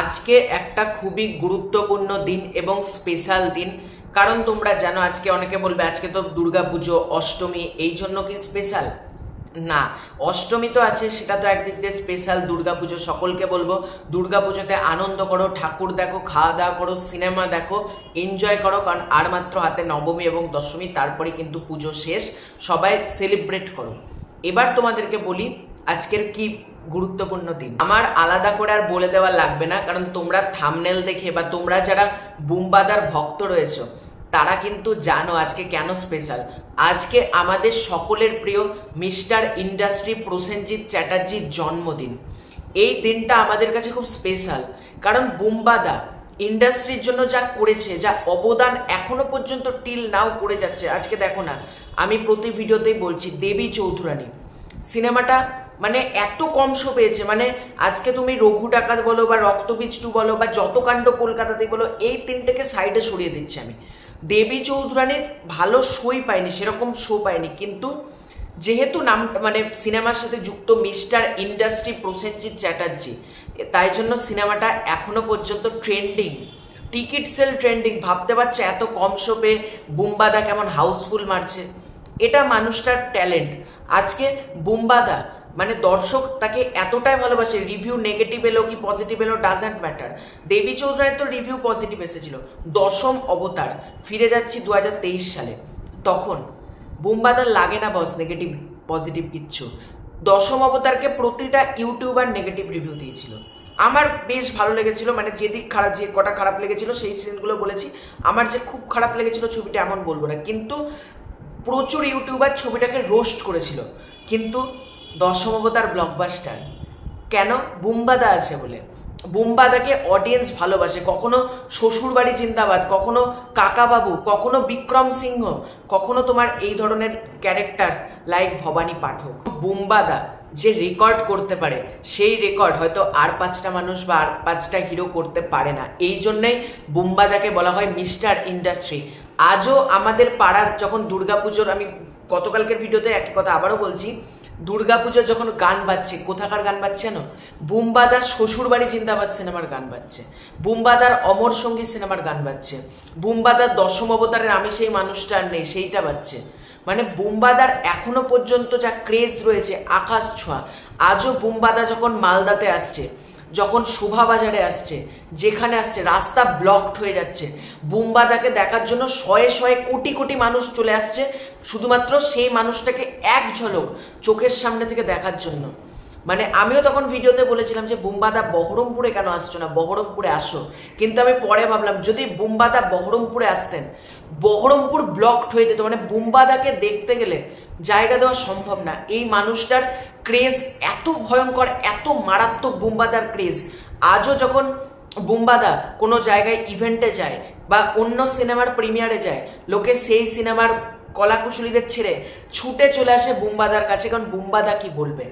আজকে একটা খুবই গুরুত্বপূর্ণ দিন এবং স্পেশাল দিন। কারণ তোমরা জানো আজকে অনেকে বলবে আজকে তো দুর্গাপুজো, অষ্টমী, এই জন্য কি স্পেশাল? না, অষ্টমী তো আছে, সেটা তো একদিক দিয়ে স্পেশাল। দুর্গাপুজো সকলকে বলবো দুর্গাপুজোতে আনন্দ করো, ঠাকুর দেখো, খাওয়া দাওয়া করো, সিনেমা দেখো, এনজয় করো। কারণ আর মাত্র হাতে নবমী এবং দশমী, তারপরে কিন্তু পুজো শেষ। সবাই সেলিব্রেট করো। এবার তোমাদেরকে বলি আজকের কি গুরুত্বপূর্ণ দিন। আমার আলাদা করে আর বলে দেওয়া লাগবে না, কারণ তোমরা থাম্বনেল দেখে বা তোমরা যারা বুম্বাদার ভক্ত রয়েছো তারা কিন্তু জানো আজকে কেন স্পেশাল। আজকে আমাদের সকলের প্রিয় মিস্টার ইন্ডাস্ট্রি প্রসেনজিৎ চ্যাটার্জির জন্মদিন। এই দিনটা আমাদের কাছে খুব স্পেশাল, কারণ বুম্বাদা ইন্ডাস্ট্রির জন্য যা করেছে, যা অবদান এখনো পর্যন্ত টিল নাও করে যাচ্ছে। আজকে দেখো না, আমি প্রতি ভিডিওতেই বলছি, দেবী চৌধুরানী সিনেমাটা মানে এত কম শো পেয়েছে। মানে আজকে তুমি রঘু ডাকাত বলো বা রক্তবীজ 2 বলো বা যত কাণ্ড কলকাতাতে বলো, এই তিনটেকে সাইডে সরিয়ে দিচ্ছি আমি। দেবী চৌধুরানীর ভালো শোই পায়নি, সেরকম শো পায়নি, কিন্তু যেহেতু নাম মানে সিনেমার সাথে যুক্ত মিস্টার ইন্ডাস্ট্রি প্রসেনজিৎ চ্যাটার্জি, তাই জন্য সিনেমাটা এখনো পর্যন্ত ট্রেন্ডিং, টিকিট সেল ট্রেন্ডিং। ভাবতে পারছো এত কম শো পেয়ে বুম্বাদা কেমন হাউসফুল মারছে? এটা মানুষটার ট্যালেন্ট। আজকে বুম্বাদা মানে দর্শক তাকে এতটাই ভালোবাসে, রিভিউ নেগেটিভ এলো কি পজিটিভ এলো ডাজন্ট ম্যাটার। দেবী চৌধুরানীর তো রিভিউ পজিটিভ এসেছিল। দশম অবতার, ফিরে যাচ্ছি 2023 সালে, তখন বুম্বাদার লাগে না বস নেগেটিভ পজিটিভ কিচ্ছু। দশম অবতারকে প্রতিটা ইউটিউবার নেগেটিভ রিভিউ দিয়েছিল। আমার বেশ ভালো লেগেছিল, মানে যেদিক খারাপ, যে কটা খারাপ লেগেছিল সেই সিনগুলো বলেছি। আমার যে খুব খারাপ লেগেছিল ছবিটা এমন বলবো না, কিন্তু প্রচুর ইউটিউবার ছবিটাকে রোস্ট করেছিল। কিন্তু দশম অবতার ব্লকবাস্টার কেন? বুম্বাদা আছে বলে। বুম্বাদাকে অডিয়েন্স ভালোবাসে। কখনো শ্বশুরবাড়ি জিন্দাবাদ, কখনো কাকাবাবু, কখনো বিক্রম সিংহ, কখনো তোমার এই ধরনের ক্যারেক্টার লাইক ভবানী পাঠক। বুম্বাদা যে রেকর্ড করতে পারে, সেই রেকর্ড হয়তো আর 5টা মানুষ বা আর 5টা হিরো করতে পারে না। এই জন্যই বুম্বাদাকে বলা হয় মিস্টার ইন্ডাস্ট্রি। আজও আমাদের পাড়ার যখন দুর্গাপুজোর, আমি গতকালকের ভিডিওতে একই কথা আবারও বলছি, দুর্গাপুজোর যখন গান বাজছে, কোথাকার গান বাজছে না? বুম্বাদার শ্বশুরবাড়ি জিন্দাবাদ সিনেমার গান বাজছে, বুম্বাদার অমর সঙ্গী সিনেমার গান বাজছে, বুম্বাদার দশম অবতারের আমি সেই মানুষটা আর নেই সেইটা বাজছে। মানে বুম্বাদার এখনো পর্যন্ত যা ক্রেজ রয়েছে আকাশ ছোঁয়া। আজও বুম্বাদা যখন মালদাতে আসছে, যখন শোভাবাজারে আসছে, যেখানে আসছে রাস্তা ব্লকড হয়ে যাচ্ছে, বুম্বাদাকে দেখার জন্য শয়ে শয়ে কোটি কোটি মানুষ চলে আসছে, শুধুমাত্র সেই মানুষটাকে এক ঝলক চোখের সামনে থেকে দেখার জন্য। মানে আমিও তখন ভিডিওতে বলেছিলাম যে বুম্বাদা বহরমপুরে কেন আসছো না, বহরমপুরে আসো। কিন্তু আমি পরে ভাবলাম যদি বুম্বাদা বহরমপুরে আসতেন, বহরমপুর ব্লকড হয়ে যেত। মানে বুম্বাদাকে দেখতে গেলে জায়গা দেওয়া সম্ভব না। এই মানুষটার ক্রেজ এত ভয়ঙ্কর, এত মারাত্মক বুম্বাদার ক্রেজ। আজও যখন বুম্বাদা কোনো জায়গায় ইভেন্টে যায় বা অন্য সিনেমার প্রিমিয়ারে যায়, লোকে সেই সিনেমার কলাকুশলীদের ছেড়ে ছুটে চলে আসে বুম্বাদার কাছে, কারণ বুম্বাদা কি বলবে।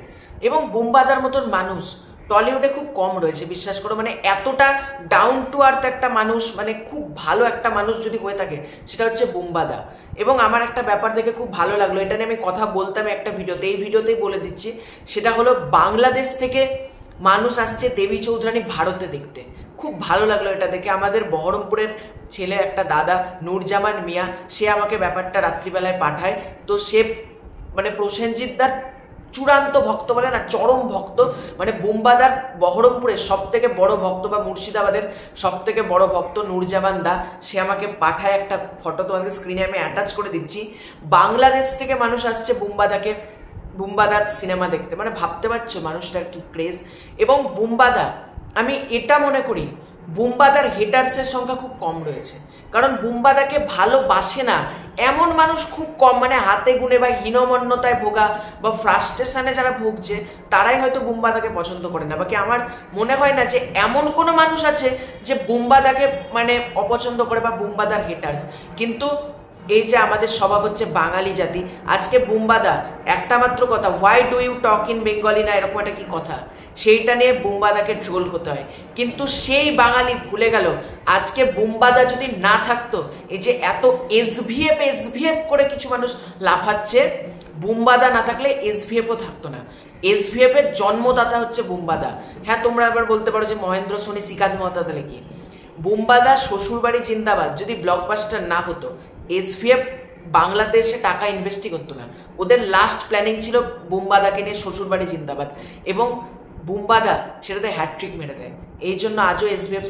এবং বুম্বাদার মতন মানুষ টলিউডে খুব কম রয়েছে, বিশ্বাস করো। মানে এতটা ডাউন টু আর্থ একটা মানুষ, মানে খুব ভালো একটা মানুষ যদি হয়ে থাকে, সেটা হচ্ছে বুম্বাদা। এবং আমার একটা ব্যাপার দেখে খুব ভালো লাগলো, এটা নিয়ে আমি কথা বলতাম একটা ভিডিওতে, এই ভিডিওতেই বলে দিচ্ছি। সেটা হলো বাংলাদেশ থেকে মানুষ আসছে দেবী চৌধুরানী ভারতে দেখতে। খুব ভালো লাগলো এটা দেখে। আমাদের বহরমপুরের ছেলে একটা দাদা নূরজামান মিয়া, সে আমাকে ব্যাপারটা রাত্রিবেলায় পাঠায়। তো সে মানে প্রসেনজিৎদার চূড়ান্ত ভক্ত, বলে না চরম ভক্ত। মানে বুম্বাদার বহরমপুরের সব থেকে বড় ভক্ত বা মুর্শিদাবাদের সব থেকে বড় ভক্ত নূরজামান দা, সে আমাকে পাঠায় একটা ফটো, তোমাদের স্ক্রিনে আমি অ্যাটাচ করে দিচ্ছি। বাংলাদেশ থেকে মানুষ আসছে বুম্বাদার সিনেমা দেখতে। মানে ভাবতে পারছো মানুষটার কি ক্রেজ। এবং বুম্বাদা, আমি এটা মনে করি বুম্বাদার হেটার্সের সংখ্যা খুব কম রয়েছে, কারণ বুম্বাদাকে ভালোবাসে না এমন মানুষ খুব কম। মানে হাতে গুনে বা হীনমন্যতায় ভোগা বা ফ্রাস্ট্রেশনে যারা ভুগছে, তারাই হয়তো বুম্বাদাকে পছন্দ করে না। বাকি আমার মনে হয় না যে এমন কোনো মানুষ আছে যে বুম্বাদাকে মানে অপছন্দ করে বা বুম্বাদার হেটার্স। কিন্তু এই যে আমাদের স্বভাব হচ্ছে বাঙালি জাতি, আজকে বুম্বাদা একটা মাত্র কথা, why do you talk in Bengali, না এরকম একটা কি কথা, সেইটা নিয়ে বুম্বাদাকে ট্রোল হতে হয়। কিন্তু সেই বাঙালি ভুলে গেল আজকে বুম্বাদা যদি না থাকতো, এই যে এত এসভিএফ করে কিছু মানুষ লাফাচ্ছে, বুম্বাদা না থাকলে এসভিএফও থাকতো না। এসভিএফ এর জন্মদাতা হচ্ছে বুম্বাদা। হ্যাঁ, তোমরা আবার বলতে পারো যে মহেন্দ্র সোনি, শ্রীকান্ত মহাতা, তাহলে কি? বুম্বাদা শ্বশুরবাড়ি জিন্দাবাদ যদি ব্লকবাস্টার না হতো, এসভিএফ বাংলাতে এসে টাকা ইনভেস্টই করতো না। ওদের লাস্ট প্ল্যানিং ছিল বুম্বাদাকে নিয়ে শ্বশুরবাড়ি জিন্দাবাদ, এবং বুম্বাদা সেটাতে হ্যাট্রিক মেরে দেয়। এই জন্য আজও এসভিএফ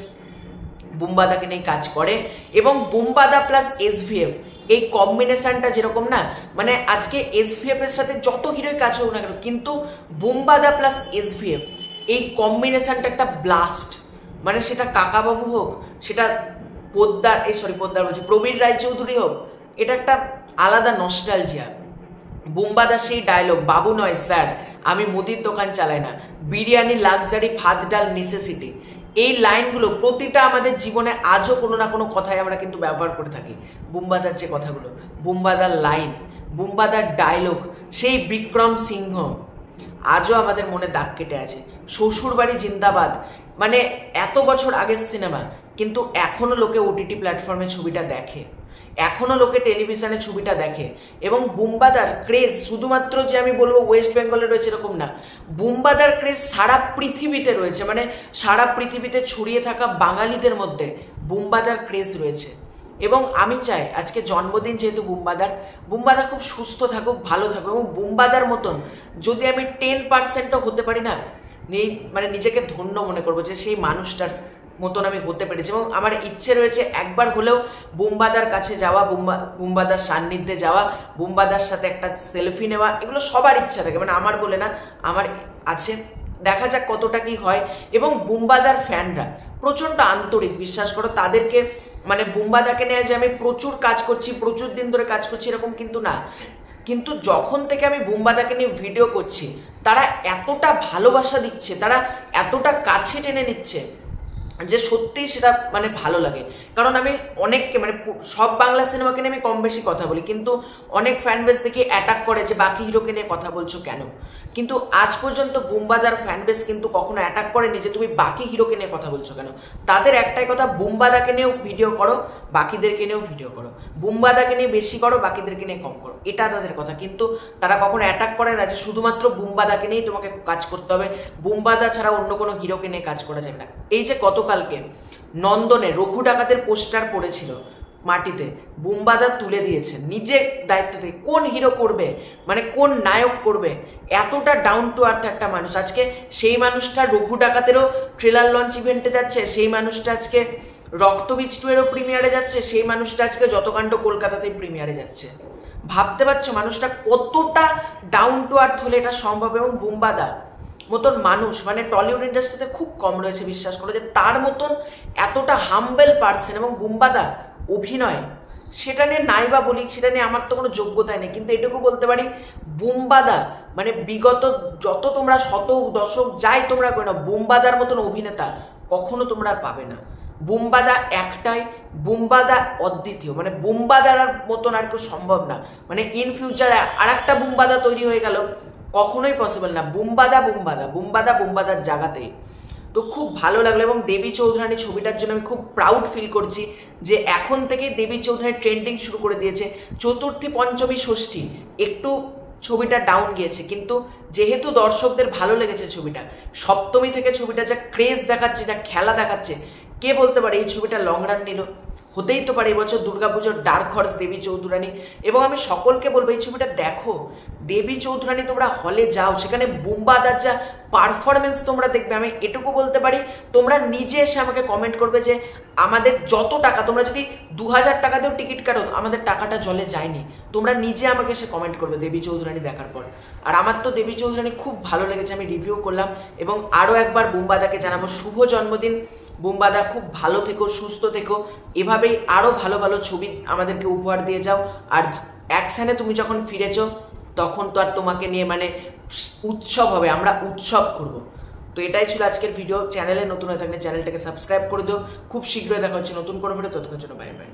বুম্বাদাকে নিয়ে কাজ করে, এবং বুম্বাদা প্লাস এসভিএফ এই কম্বিনেশনটা যেরকম না, মানে আজকে এসভিএফ এর সাথে যত হিরোই কাজ হোক না কেন, কিন্তু বুম্বাদা প্লাস এসভিএফ এই কম্বিনেশনটা একটা ব্লাস্ট। মানে সেটা কাকাবাবু হোক, সেটা পোদ্দার বলছি প্রবীর রায়চৌধুরী হোক, এটা একটা আলাদা নস্টালজিয়া। বুম্বাদার সেই ডায়লগ, বাবু নয় স্যার, আমি মুদির দোকান চালাই না, বিরিয়ানি লাক্সারি, ভাত ডাল নেসেসিটি, এই লাইনগুলো প্রতিটা আমাদের জীবনে আজও কোনো না কোনো কথায় আমরা কিন্তু ব্যবহার করে থাকি। বুম্বাদার যে কথাগুলো, বুম্বাদার লাইন, বুম্বাদার ডায়লগ, সেই বিক্রম সিংহ আজও আমাদের মনে দাগ কেটে আছে। শ্বশুরবাড়ি জিন্দাবাদ মানে এত বছর আগের সিনেমা, কিন্তু এখনো লোকে ওটিটি প্ল্যাটফর্মে ছবিটা দেখে, এখনো লোকে টেলিভিশনে ছবিটা দেখে। এবং বুম্বাদার ক্রেজ শুধুমাত্র যে আমি বলবো ওয়েস্ট বেঙ্গলে রয়েছে এরকম না, বুম্বাদার ক্রেজ সারা পৃথিবীতে রয়েছে। মানে সারা পৃথিবীতে ছড়িয়ে থাকা বাঙালিদের মধ্যে বুম্বাদার ক্রেজ রয়েছে। এবং আমি চাই আজকে জন্মদিন যেহেতু বুম্বাদা খুব সুস্থ থাকুক, ভালো থাকুক, এবং বুম্বাদার মতন যদি আমি 10%ও হতে পারি না, মানে নিজেকে ধন্য মনে করবো যে সেই মানুষটার মতন আমি হতে পেরেছি। এবং আমার ইচ্ছে রয়েছে একবার হলেও বুম্বাদার কাছে যাওয়া, বুম্বাদার সান্নিধ্যে যাওয়া, বুম্বাদার সাথে একটা সেলফি নেওয়া, এগুলো সবার ইচ্ছা থাকে, মানে আমার বলে না, আমার আছে। দেখা যাক কতটা কি হয়। এবং বুম্বাদার ফ্যানরা প্রচণ্ড আন্তরিক, বিশ্বাস করো, তাদেরকে মানে বুম্বাদাকে নিয়ে যে আমি প্রচুর কাজ করছি, প্রচুর দিন ধরে কাজ করছি এরকম কিন্তু না, কিন্তু যখন থেকে আমি বুম্বাদাকে নিয়ে ভিডিও করছি তারা এতটা ভালোবাসা দিচ্ছে, তারা এতটা কাছে টেনে নিচ্ছে যে সত্যিই সেটা মানে ভালো লাগে। কারণ আমি অনেককে মানে সব বাংলা সিনেমাকে নিয়ে আমি কম বেশি কথা বলি, কিন্তু অনেক ফ্যান বেস দেখে অ্যাটাক করে যে বাকি হিরোকে নিয়ে কথা বলছো কেন, কিন্তু আজ পর্যন্ত বুম্বাদার ফ্যান বেস কিন্তু কখনো অ্যাটাক করেনি যে তুমি বাকি হিরোকে নিয়ে কথা বলছো কেন। তাদের একটাই কথা, বুম্বাদাকে নিয়েও ভিডিও করো, বাকিদেরকে নিয়েও ভিডিও করো, বুম্বাদাকে নিয়ে বেশি করো, বাকিদেরকে নিয়ে কম করো, এটা তাদের কথা। কিন্তু তারা কখনো অ্যাটাক করে না যে শুধুমাত্র বুম্বাদাকে নিয়েই তোমাকে কাজ করতে হবে, বুম্বাদা ছাড়া অন্য কোনো হিরোকে নিয়ে কাজ করা যাবে না। এই যে গতকালকে নন্দনে রঘু ডাকাতের পোস্টার পড়েছিল মাটিতে, বুম্বাদা তুলে দিয়েছে নিজের দায়িত্ব থেকে। কোন হিরো করবে, মানে কোন নায়ক করবে এতটা ডাউন টু আর্থ একটা মানুষ? আজকে সেই মানুষটা রঘু ডাকাতেরও ট্রেলার লঞ্চ ইভেন্টে যাচ্ছে, সেই মানুষটা আজকে রক্তবীজ 2 এরও প্রিমিয়ারে যাচ্ছে, সেই মানুষটা আজকে যতকাণ্ড কলকাতাতেই প্রিমিয়ারে যাচ্ছে। ভাবতে পারছো মানুষটা কতটা ডাউন টু আর্থ হলে এটা সম্ভব? এবং বুম্বাদা মতন মানুষ মানে টলিউড ইন্ডাস্ট্রিতে খুব কম রয়েছে, বিশ্বাস করো, যে তার মতন এতটা হাম্বেল পার্সন। এবং বুম্বাদা অভিনয় সেটা নিয়ে নাইবা বলি, সেটা নিয়ে আমার তো কোনো যোগ্যতাই নেই, কিন্তু এটুকু বলতে পারি বুম্বাদা মানে বিগত যত তোমরা শত দশক যাই তোমরা করো না, বুম্বাদার মতন অভিনেতা কখনো তোমরা পাবে না। বুম্বাদা একটাই, বুম্বাদা অদ্বিতীয়, মানে বুম্বাদার মতন আর কেউ সম্ভব না। মানে ইন ফিউচারে আর একটা বুম্বাদা তৈরি হয়ে গেল কখনোই পসিবল না। বুম্বাদার জায়গাতেই। তো খুব ভালো লাগলো। এবং দেবী চৌধুরানী ছবিটার জন্য আমি খুব প্রাউড ফিল করছি যে এখন থেকে দেবী চৌধুরানী ট্রেন্ডিং শুরু করে দিয়েছে। চতুর্থী, পঞ্চমী, ষষ্ঠী একটু ছবিটা ডাউন গিয়েছে, কিন্তু যেহেতু দর্শকদের ভালো লেগেছে ছবিটা, সপ্তমী থেকে ছবিটা যা ক্রেজ দেখাচ্ছে, যা খেলা দেখাচ্ছে, কে বলতে পারে এই ছবিটা লং রান নিল? হতেই তো পারে এবছর দুর্গাপুজোর ডার্ক হর্স দেবী চৌধুরানী। এবং আমি সকলকে বলবো এই ছবিটা দেখো, দেবী চৌধুরানী তোমরা হলে যাও, সেখানে বুম্বাদার যা পারফরমেন্স তোমরা দেখবে। আমি এটুকু বলতে পারি, তোমরা নিজে এসে আমাকে কমেন্ট করবে যে আমাদের যত টাকা, তোমরা যদি 2000 টাকা দিয়েও টিকিট কাটো, আমাদের টাকাটা জলে যায়নি। তোমরা নিজে আমাকে এসে কমেন্ট করবে দেবী চৌধুরানী দেখার পর। আর আমার তো দেবী চৌধুরানী খুব ভালো লেগেছে, আমি রিভিউ করলাম। এবং আরও একবার বুম্বাদাকে জানাবো শুভ জন্মদিন। বুম্বাদা খুব ভালো থেকো, সুস্থ থেকো, এভাবেই আরও ভালো ভালো ছবি আমাদেরকে উপহার দিয়ে যাও। আর অ্যাকশানে তুমি যখন ফিরেছো তখন তো আর তোমাকে নিয়ে মানে উৎসব হবে, আমরা উৎসব করব। তো এটাই ছিল আজকের ভিডিও। চ্যানেলে নতুন হয়ে থাকলে চ্যানেলটাকে সাবস্ক্রাইব করে দিও। খুব শীঘ্রই দেখা হচ্ছে নতুন কোনো ভিডিও, ততক্ষণের জন্য বাই বাই।